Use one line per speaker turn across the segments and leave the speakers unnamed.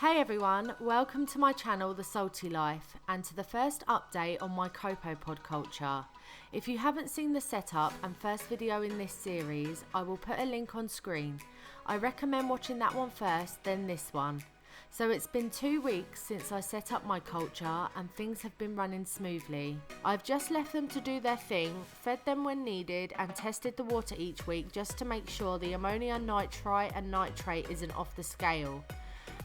Hey everyone, welcome to my channel The Salty Life and to the first update on my Copepod culture. If you haven't seen the setup and first video in this series, I will put a link on screen. I recommend watching that one first, then this one. So it's been 2 weeks since I set up my culture and things have been running smoothly. I've just left them to do their thing, fed them when needed and tested the water each week just to make sure the ammonia nitrite and nitrate isn't off the scale.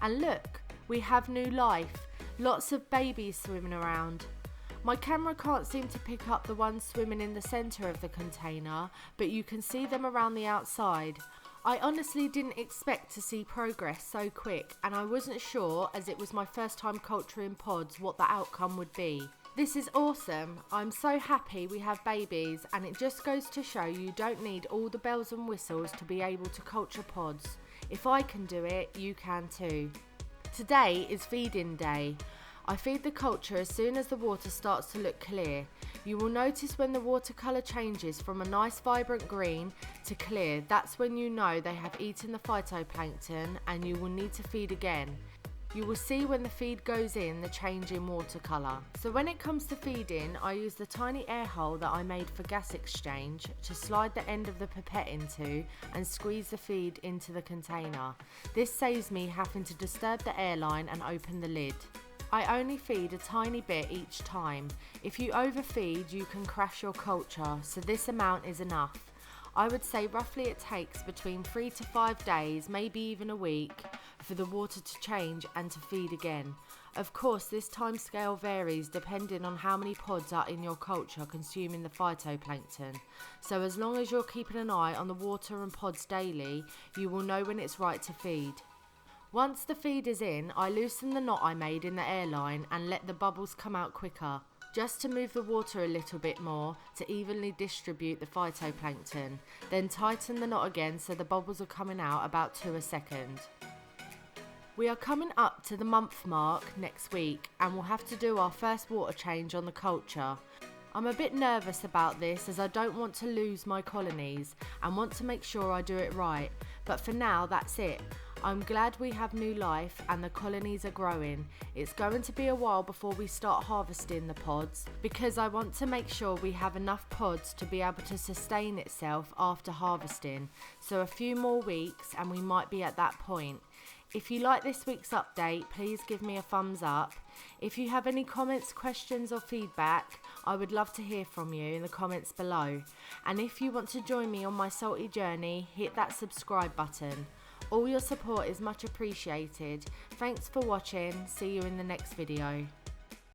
And look, we have new life, lots of babies swimming around. My camera can't seem to pick up the ones swimming in the centre of the container, but you can see them around the outside. I honestly didn't expect to see progress so quick, and I wasn't sure, as it was my first time culturing pods, what the outcome would be. This is awesome. I'm so happy we have babies, and it just goes to show you don't need all the bells and whistles to be able to culture pods. If I can do it, you can too. Today is feed-in day. I feed the culture as soon as the water starts to look clear. You will notice when the water colour changes from a nice vibrant green to clear, that's when you know they have eaten the phytoplankton and you will need to feed again. You will see when the feed goes in the change in water colour. So when it comes to feeding, I use the tiny air hole that I made for gas exchange to slide the end of the pipette into and squeeze the feed into the container. This saves me having to disturb the airline and open the lid. I only feed a tiny bit each time. If you overfeed, you can crash your culture, so this amount is enough. I would say roughly it takes between 3 to 5 days, maybe even a week, for the water to change and to feed again. Of course, this time scale varies depending on how many pods are in your culture consuming the phytoplankton. So as long as you're keeping an eye on the water and pods daily, you will know when it's right to feed. Once the feed is in, I loosen the knot I made in the airline and let the bubbles come out quicker, just to move the water a little bit more to evenly distribute the phytoplankton. Then tighten the knot again so the bubbles are coming out about 2 a second. We are coming up to the month mark next week and we'll have to do our first water change on the culture. I'm a bit nervous about this as I don't want to lose my colonies and want to make sure I do it right, but for now that's it. I'm glad we have new life and the colonies are growing. It's going to be a while before we start harvesting the pods because I want to make sure we have enough pods to be able to sustain itself after harvesting. So a few more weeks and we might be at that point. If you like this week's update, please give me a thumbs up. If you have any comments, questions or feedback, I would love to hear from you in the comments below. And if you want to join me on my salty journey, hit that subscribe button. All your support is much appreciated. Thanks for watching. See you in the next video.